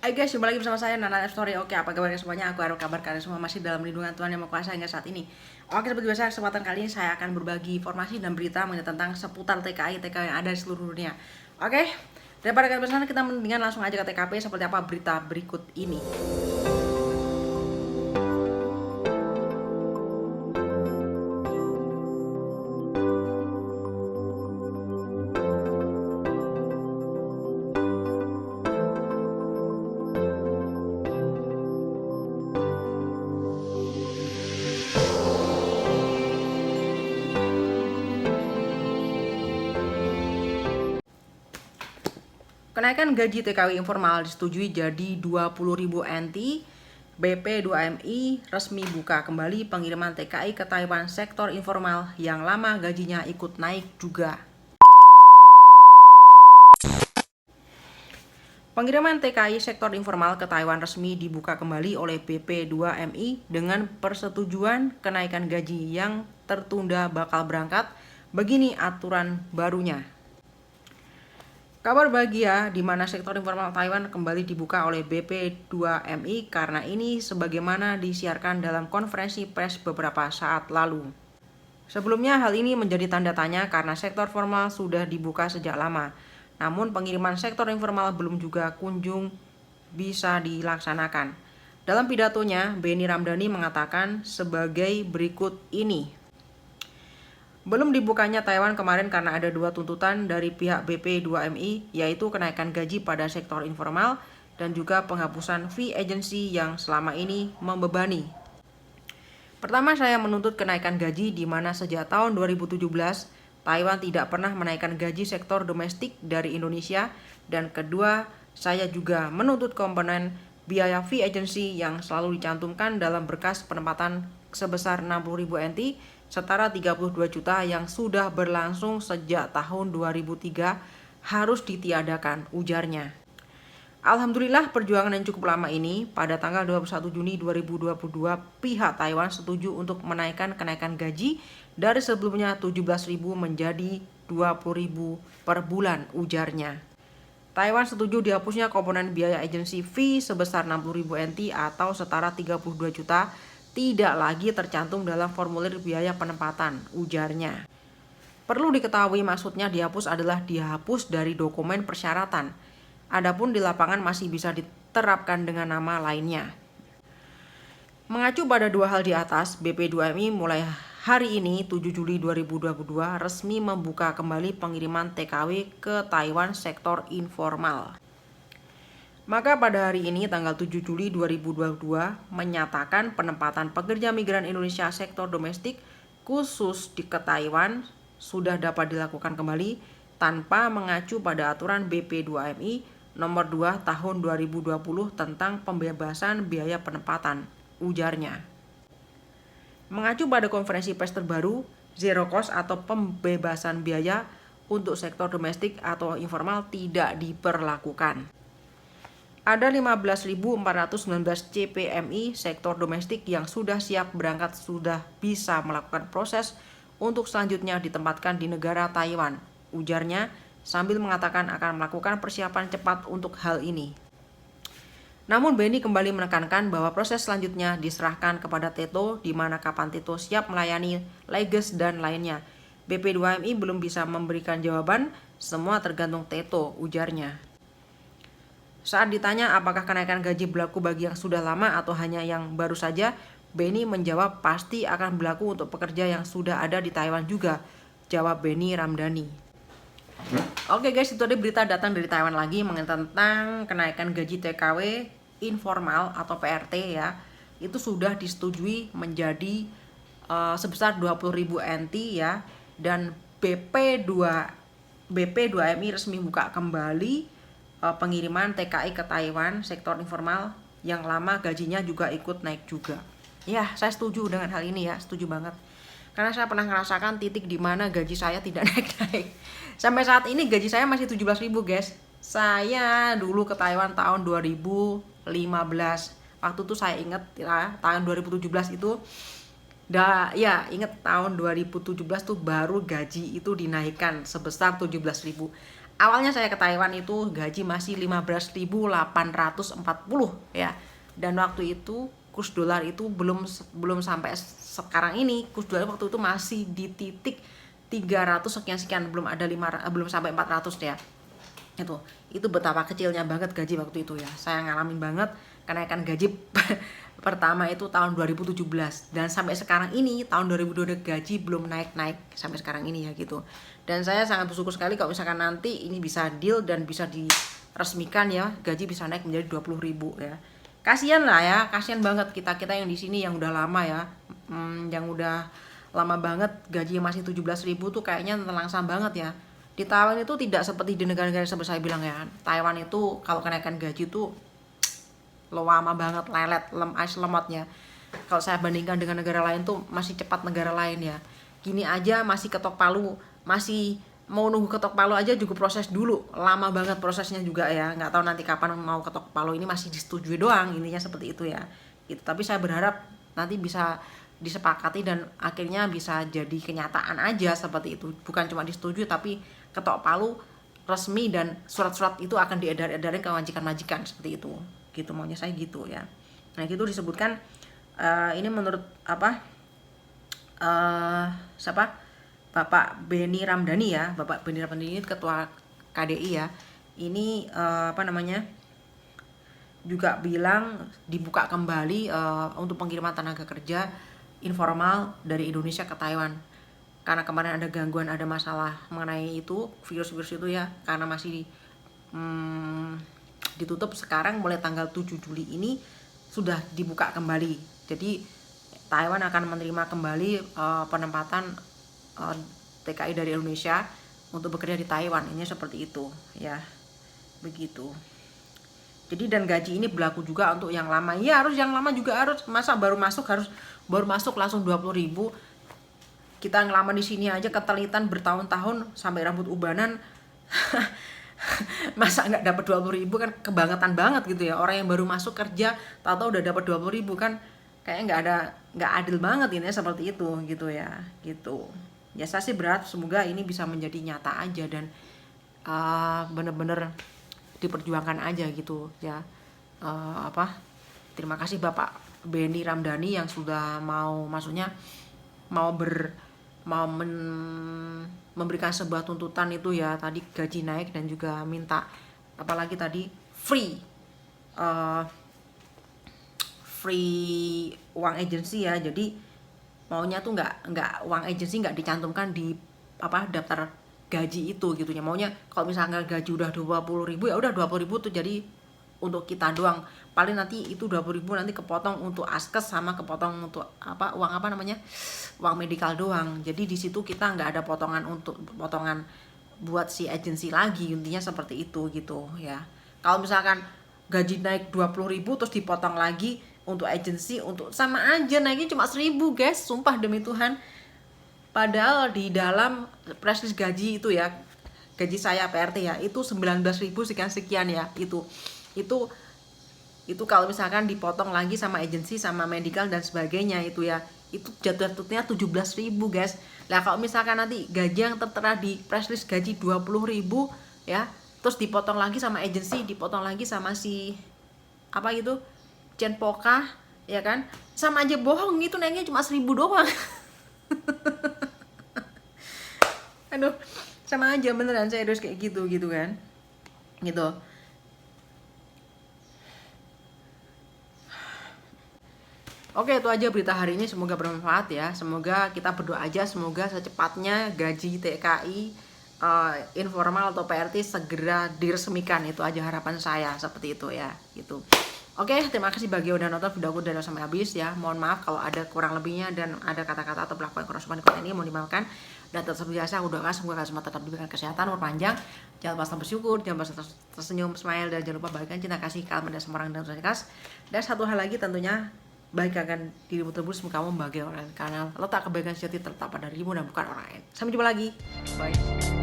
Hai guys, jumpa lagi bersama saya Nana Story. Oke, apa kabar semuanya? Aku harap kabar kalian semua masih dalam lindungan Tuhan Yang Maha Kuasa hingga saat ini. Oke, seperti biasa kesempatan kali ini saya akan berbagi informasi dan berita mengenai tentang seputar TKI yang ada di seluruh dunia. Oke, daripada kalian bersama kita mendingan langsung aja ke TKP seperti apa berita berikut ini. Kenaikan gaji TKW informal disetujui jadi 20.000 NT. BP2MI resmi buka kembali pengiriman TKI ke Taiwan. Sektor informal yang lama gajinya ikut naik juga. Pengiriman TKI sektor informal ke Taiwan resmi dibuka kembali oleh BP2MI dengan persetujuan kenaikan gaji yang tertunda bakal berangkat. Begini aturan barunya. Kabar bahagia di mana sektor informal Taiwan kembali dibuka oleh BP2MI karena ini sebagaimana disiarkan dalam konferensi pers beberapa saat lalu. Sebelumnya hal ini menjadi tanda tanya karena sektor formal sudah dibuka sejak lama. Namun pengiriman sektor informal belum juga kunjung bisa dilaksanakan. Dalam pidatonya, Benny Ramdhani mengatakan sebagai berikut ini. Belum dibukanya Taiwan kemarin karena ada dua tuntutan dari pihak BP2MI, yaitu kenaikan gaji pada sektor informal dan juga penghapusan fee agency yang selama ini membebani. Pertama, saya menuntut kenaikan gaji di mana sejak tahun 2017 Taiwan tidak pernah menaikkan gaji sektor domestik dari Indonesia, dan kedua, saya juga menuntut komponen biaya fee agency yang selalu dicantumkan dalam berkas penempatan sebesar 60.000 NT setara 32 juta yang sudah berlangsung sejak tahun 2003 harus ditiadakan, ujarnya. Alhamdulillah perjuangan yang cukup lama ini, pada tanggal 21 Juni 2022 pihak Taiwan setuju untuk menaikkan kenaikan gaji dari sebelumnya 17.000 menjadi 20.000 per bulan, ujarnya. Taiwan setuju dihapusnya komponen biaya agency fee sebesar 60.000 NT atau setara 32 juta tidak lagi tercantum dalam formulir biaya penempatan, ujarnya. Perlu diketahui maksudnya dihapus adalah dihapus dari dokumen persyaratan. Adapun di lapangan masih bisa diterapkan dengan nama lainnya. Mengacu pada dua hal di atas, BP2MI mulai hari ini 7 Juli 2022 resmi membuka kembali pengiriman TKW ke Taiwan sektor informal. Maka pada hari ini tanggal 7 Juli 2022 menyatakan penempatan pekerja migran Indonesia sektor domestik khusus ke Taiwan sudah dapat dilakukan kembali tanpa mengacu pada aturan BP2MI nomor 2 tahun 2020 tentang pembebasan biaya penempatan, ujarnya. Mengacu pada konferensi pers terbaru, zero cost atau pembebasan biaya untuk sektor domestik atau informal tidak diperlakukan. Ada 15.419 CPMI sektor domestik yang sudah siap berangkat sudah bisa melakukan proses untuk selanjutnya ditempatkan di negara Taiwan, ujarnya sambil mengatakan akan melakukan persiapan cepat untuk hal ini. Namun Benny kembali menekankan bahwa proses selanjutnya diserahkan kepada Teto di mana kapan Teto siap melayani Leges dan lainnya. BP2MI belum bisa memberikan jawaban, semua tergantung Teto, ujarnya. Saat ditanya apakah kenaikan gaji berlaku bagi yang sudah lama atau hanya yang baru saja, Benny menjawab pasti akan berlaku untuk pekerja yang sudah ada di Taiwan juga, jawab Benny Ramdhani. Oke guys, itu ada berita datang dari Taiwan lagi mengenai tentang kenaikan gaji TKW informal atau PRT ya. Itu sudah disetujui menjadi sebesar 20.000 NT ya, dan BP2MI resmi buka kembali pengiriman TKI ke Taiwan sektor informal yang lama gajinya juga ikut naik juga. Ya, saya setuju dengan hal ini ya, setuju banget. Karena saya pernah merasakan titik di mana gaji saya tidak naik-naik. Sampai saat ini gaji saya masih 17.000 guys. Saya dulu ke Taiwan tahun 2015. Waktu itu saya ingat ya, tahun 2017 itu ingat tahun 2017 tuh baru gaji itu dinaikkan sebesar 17.000. awalnya saya ke Taiwan itu gaji masih 15.840 ya. Dan waktu itu kurs dolar itu belum sampai sekarang ini. Kurs dolar waktu itu masih di titik 300 sekian, belum sampai 400 ya. Itu betapa kecilnya banget gaji waktu itu ya. Saya ngalamin banget kenaikan gaji pertama itu tahun 2017, dan sampai sekarang ini tahun 2022 gaji belum naik sampai sekarang ini ya gitu. Dan saya sangat bersyukur sekali kalau misalkan nanti ini bisa deal dan bisa diresmikan ya, gaji bisa naik menjadi 20.000 ya. Kasihan lah ya, kasihan banget kita yang di sini yang udah lama ya, yang udah lama banget gaji masih 17.000 tuh kayaknya terlangsang banget ya. Di Taiwan itu tidak seperti di negara-negara seperti saya bilang ya. Taiwan itu kalau kenaikan gaji tuh lama banget, lelet, lemotnya. Kalau saya bandingkan dengan negara lain tuh masih cepat negara lain ya. Gini aja masih ketok palu, masih mau nunggu ketok palu aja juga proses dulu, lama banget prosesnya juga ya. Nggak tahu nanti kapan mau ketok palu, ini masih disetujui doang, intinya seperti itu ya. Gitu. Tapi saya berharap nanti bisa disepakati dan akhirnya bisa jadi kenyataan aja seperti itu. Bukan cuma disetujui tapi ketok palu resmi dan surat-surat itu akan diedar-edarin ke majikan-majikan seperti itu. Gitu maunya saya gitu ya. Nah gitu disebutkan ini menurut siapa, Bapak Benny Ramdhani ya. Bapak Benny Ramdhani ini ketua KDI ya. Ini juga bilang dibuka kembali untuk pengiriman tenaga kerja informal dari Indonesia ke Taiwan, karena kemarin ada gangguan, ada masalah mengenai itu virus-virus itu ya, karena masih ditutup. Sekarang mulai tanggal 7 Juli ini sudah dibuka kembali. Jadi Taiwan akan menerima kembali penempatan TKI dari Indonesia untuk bekerja di Taiwan. Ini seperti itu ya. Begitu. Jadi dan gaji ini berlaku juga untuk yang lama. Ya harus yang lama juga harus. Masa baru masuk langsung 20.000. Kita yang lama di sini aja ketelitan bertahun-tahun sampai rambut ubanan. Masa nggak dapat 20.000 kan kebangetan banget gitu ya. Orang yang baru masuk kerja tahu-tahu udah dapat 20.000 kan kayaknya nggak adil banget ini seperti itu gitu ya gitu. Ya saya sih berharap semoga ini bisa menjadi nyata aja dan bener-bener diperjuangkan aja gitu ya. Terima kasih Bapak Benny Ramdhani yang sudah memberikan sebuah tuntutan itu ya, tadi gaji naik dan juga minta apalagi tadi free uang agensi ya. Jadi maunya tuh nggak uang agensi nggak dicantumkan di daftar gaji itu gitu ya. Maunya kalau misalnya gaji udah 20.000 ya udah 20.000 tuh jadi untuk kita doang. Paling nanti itu 20.000 nanti kepotong untuk askes sama kepotong untuk uang medikal doang. Jadi di situ kita nggak ada potongan buat si agensi lagi, intinya seperti itu gitu ya. Kalau misalkan gaji naik 20.000 terus dipotong lagi untuk agensi, untuk sama aja naiknya cuma 1.000 guys, sumpah demi Tuhan. Padahal di dalam preslis gaji itu ya, gaji saya PRT ya itu 19.000 sekian ya. Itu kalau misalkan dipotong lagi sama agensi sama medical dan sebagainya itu ya, itu jatuhnya 17.000 guys. Lah kalau misalkan nanti gaji yang tertera di preslis gaji 20.000 ya, terus dipotong lagi sama agensi, dipotong lagi sama si Chenpoka ya kan, sama aja bohong, itu naiknya cuma 1.000 doang. Aduh, sama aja beneran saya harus kayak gitu kan gitu. Oke, itu aja berita hari ini, semoga bermanfaat ya. Semoga kita berdoa aja, semoga secepatnya gaji TKI informal atau PRT segera diresmikan. Itu aja harapan saya, seperti itu ya gitu. Oke, terima kasih bagi yang udah nonton videoku dari awal sampai habis ya. Mohon maaf kalau ada kurang lebihnya dan ada kata-kata atau perlakuan kurang sopan di konten ini, mohon dimaafkan. Dan tetap biasa aku doakan semoga kalian semua tetap diberikan kesehatan, umur panjang, jangan lupa bersyukur, jangan lupa tersenyum, smile, dan jangan lupa bagikan cinta kasih kalian dan semua orang dan ikhlas. Dan satu hal lagi tentunya, baikkan dirimu terus, semoga kamu bahagia orang lain, karena letak kebaikan sejati terletak pada dirimu dan bukan orang lain. Sampai jumpa lagi, bye.